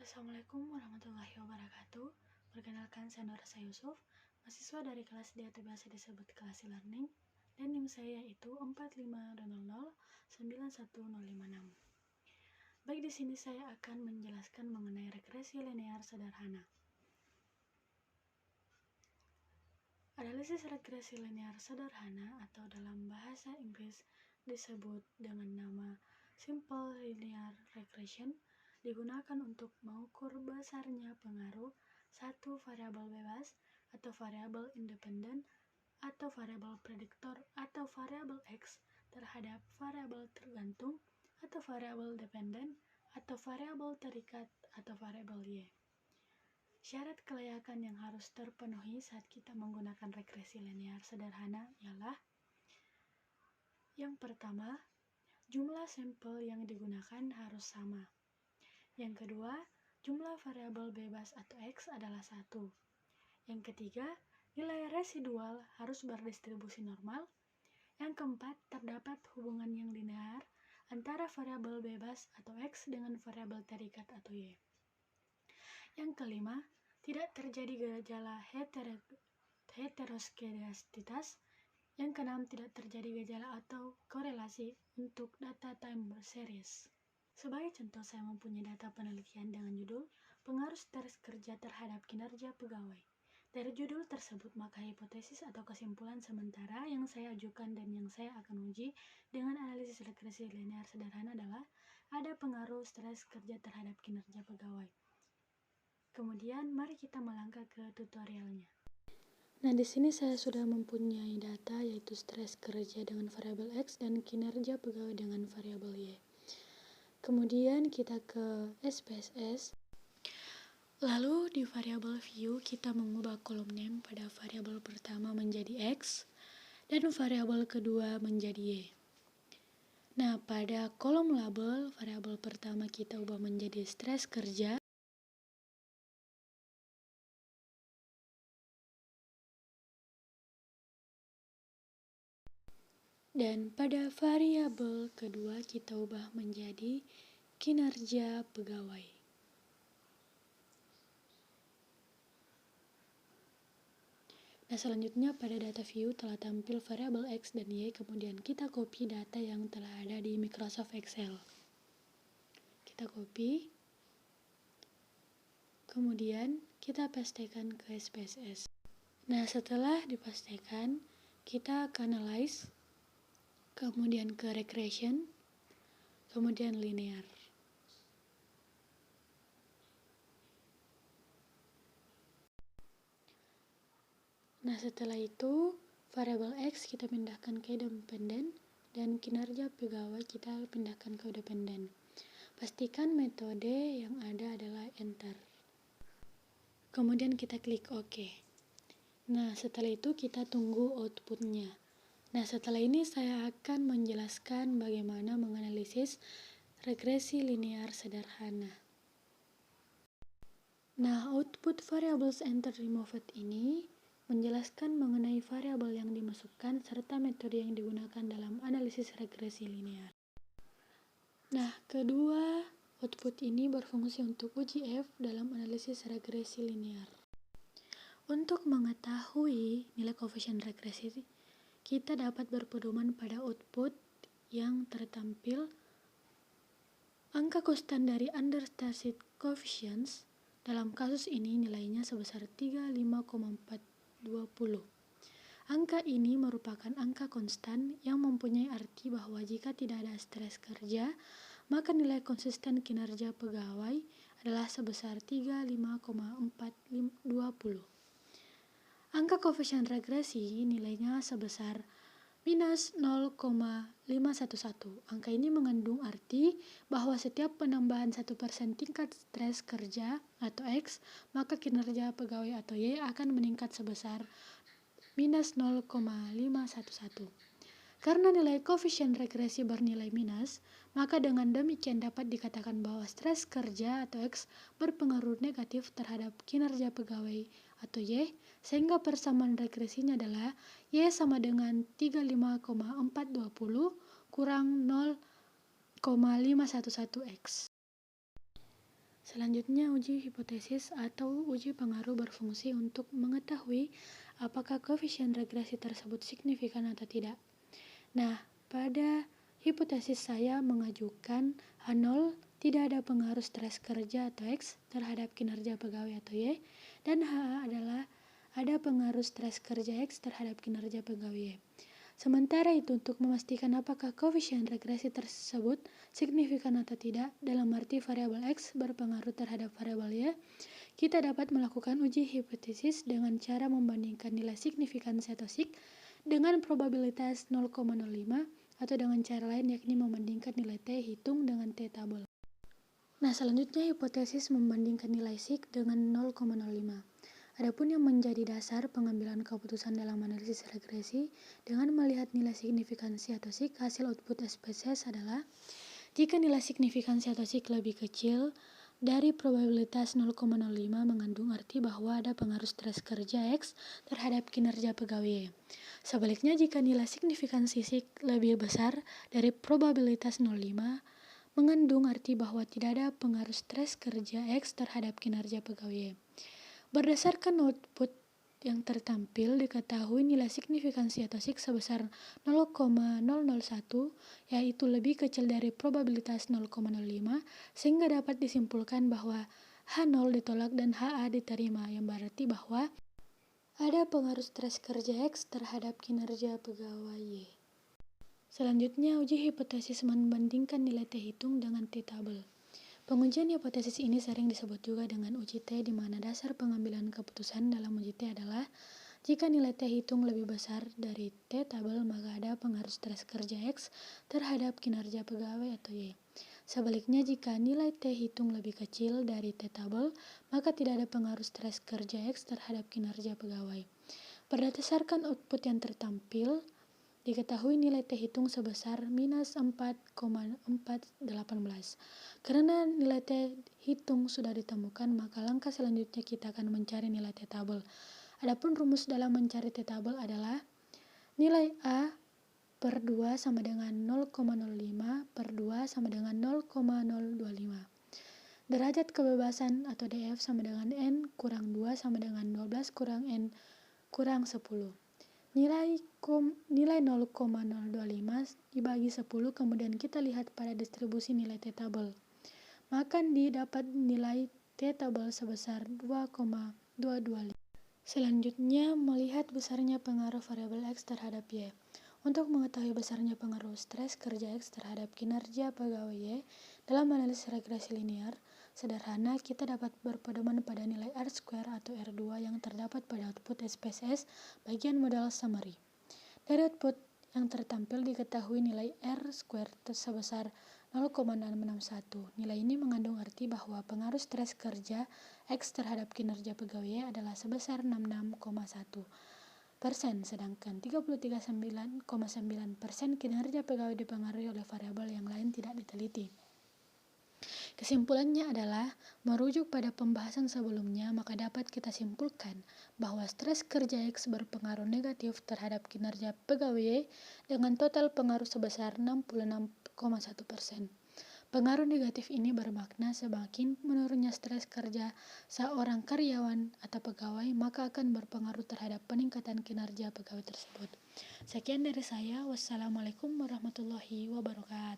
Assalamualaikum warahmatullahi wabarakatuh. Perkenalkan, saya Nurasa Yusuf, mahasiswa dari kelas D atau biasa disebut kelas e-learning, dan NIM saya yaitu 450091056. Baik, di sini saya akan menjelaskan mengenai regresi linear sederhana. Analisis regresi linear sederhana atau dalam bahasa Inggris disebut dengan nama Simple Linear Regression digunakan untuk mengukur besarnya pengaruh satu variabel bebas atau variabel independen atau variabel prediktor atau variabel X terhadap variabel tergantung atau variabel dependen atau variabel terikat atau variabel Y. Syarat kelayakan yang harus terpenuhi saat kita menggunakan regresi linear sederhana ialah: yang pertama, jumlah sampel yang digunakan harus sama. Yang kedua, jumlah variabel bebas atau X adalah 1. Yang ketiga, nilai residual harus berdistribusi normal. Yang keempat, terdapat hubungan yang linear antara variabel bebas atau X dengan variabel terikat atau Y. Yang kelima, tidak terjadi gejala heteroskedastis. Yang keenam, tidak terjadi gejala atau korelasi untuk data time series. Sebagai contoh, saya mempunyai data penelitian dengan judul Pengaruh stres kerja terhadap kinerja pegawai. Dari judul tersebut, maka hipotesis atau kesimpulan sementara yang saya ajukan dan yang saya akan uji dengan analisis regresi linear sederhana adalah ada pengaruh stres kerja terhadap kinerja pegawai. Kemudian, mari kita melangkah ke tutorialnya. Nah, di sini saya sudah mempunyai data yaitu stres kerja dengan variabel X dan kinerja pegawai dengan variabel Y. Kemudian kita ke SPSS. Lalu di variabel view kita mengubah kolom name pada variabel pertama menjadi X dan variabel kedua menjadi Y. Nah, pada kolom label variabel pertama kita ubah menjadi stres kerja. Dan pada variabel kedua kita ubah menjadi kinerja pegawai. Nah, selanjutnya pada data view telah tampil variabel X dan Y, kemudian kita copy data yang telah ada di Microsoft Excel. Kita copy, kemudian kita pastekan ke SPSS. Nah, setelah dipastekan, kita ke analyze, kemudian ke regression, kemudian linear. Nah, setelah itu variabel X kita pindahkan ke independen dan kinerja pegawai kita pindahkan ke dependen. Pastikan metode yang ada adalah enter. Kemudian kita klik OK. Nah, setelah itu kita tunggu outputnya. Nah, setelah ini saya akan menjelaskan bagaimana menganalisis regresi linear sederhana. Nah, output variables enter removed ini menjelaskan mengenai variabel yang dimasukkan serta metode yang digunakan dalam analisis regresi linear. Nah, kedua output ini berfungsi untuk uji F dalam analisis regresi linear. Untuk mengetahui nilai koefisien regresi, kita dapat berpedoman pada output yang tertampil angka konstan dari understated coefficients. Dalam kasus ini nilainya sebesar 35,420. Angka ini merupakan angka konstan yang mempunyai arti bahwa jika tidak ada stres kerja, maka nilai konsisten kinerja pegawai adalah sebesar 35,420. Angka koefisien regresi nilainya sebesar minus 0,511. Angka ini mengandung arti bahwa setiap penambahan 1% tingkat stres kerja atau X, maka kinerja pegawai atau Y akan meningkat sebesar minus 0,511. Karena nilai koefisien regresi bernilai minus, maka dengan demikian dapat dikatakan bahwa stres kerja atau X berpengaruh negatif terhadap kinerja pegawai atau Y, sehingga persamaan regresinya adalah Y sama dengan 35,420 kurang 0,511X. Selanjutnya, uji hipotesis atau uji pengaruh berfungsi untuk mengetahui apakah koefisien regresi tersebut signifikan atau tidak. Nah, pada hipotesis saya mengajukan H0 tidak ada pengaruh stres kerja atau X terhadap kinerja pegawai atau Y, dan H adalah ada pengaruh stres kerja X terhadap kinerja pegawai Y. Sementara itu, untuk memastikan apakah koefisien regresi tersebut signifikan atau tidak, dalam arti variabel X berpengaruh terhadap variabel Y, kita dapat melakukan uji hipotesis dengan cara membandingkan nilai signifikansi atau sig dengan probabilitas 0,05 atau dengan cara lain yakni membandingkan nilai T hitung dengan T tabel. Nah, selanjutnya hipotesis membandingkan nilai sig dengan 0,05. Adapun yang menjadi dasar pengambilan keputusan dalam analisis regresi dengan melihat nilai signifikansi atau sig hasil output SPSS adalah jika nilai signifikansi atau sig lebih kecil dari probabilitas 0,05 mengandung arti bahwa ada pengaruh stres kerja X terhadap kinerja pegawai. Sebaliknya, jika nilai signifikansi sig lebih besar dari probabilitas 0,5 mengandung arti bahwa tidak ada pengaruh stres kerja X terhadap kinerja pegawai. Berdasarkan output yang tertampil, diketahui nilai signifikansi atau sig sebesar 0,001, yaitu lebih kecil dari probabilitas 0,05, sehingga dapat disimpulkan bahwa H0 ditolak dan HA diterima, yang berarti bahwa ada pengaruh stres kerja X terhadap kinerja pegawai Y. Selanjutnya, uji hipotesis membandingkan nilai T hitung dengan T tabel. Pengujian hipotesis ini sering disebut juga dengan uji T, di mana dasar pengambilan keputusan dalam uji T adalah jika nilai T hitung lebih besar dari T tabel, maka ada pengaruh stres kerja X terhadap kinerja pegawai atau Y. Sebaliknya, jika nilai T hitung lebih kecil dari T tabel, maka tidak ada pengaruh stres kerja X terhadap kinerja pegawai. Berdasarkan output yang tertampil, diketahui nilai T hitung sebesar minus 4,418. Karena nilai T hitung sudah ditemukan, maka langkah selanjutnya kita akan mencari nilai T tabel. Adapun rumus dalam mencari T tabel adalah nilai A per 2 sama dengan 0,05 per 2 sama dengan 0,025. Derajat kebebasan atau DF sama dengan N kurang 2 sama dengan 12 kurang N kurang 10. Nilai 0,025 dibagi 10, kemudian kita lihat pada distribusi nilai T tabel. Maka didapat nilai T tabel sebesar 2,225. Selanjutnya, melihat besarnya pengaruh variabel X terhadap Y. Untuk mengetahui besarnya pengaruh stres kerja X terhadap kinerja pegawai Y dalam analisis regresi linear, sederhana, kita dapat berpedoman pada nilai R² atau R2 yang terdapat pada output SPSS bagian modal summary. Dari output yang tertampil diketahui nilai R² sebesar 0,661. Nilai ini mengandung arti bahwa pengaruh stres kerja X terhadap kinerja pegawai adalah sebesar 66,1%, sedangkan 33,9% kinerja pegawai dipengaruhi oleh variabel yang lain tidak diteliti. Kesimpulannya adalah, merujuk pada pembahasan sebelumnya, maka dapat kita simpulkan bahwa stres kerja X berpengaruh negatif terhadap kinerja pegawai dengan total pengaruh sebesar 66,1%. Pengaruh negatif ini bermakna semakin menurunnya stres kerja seorang karyawan atau pegawai, maka akan berpengaruh terhadap peningkatan kinerja pegawai tersebut. Sekian dari saya. Wassalamualaikum warahmatullahi wabarakatuh.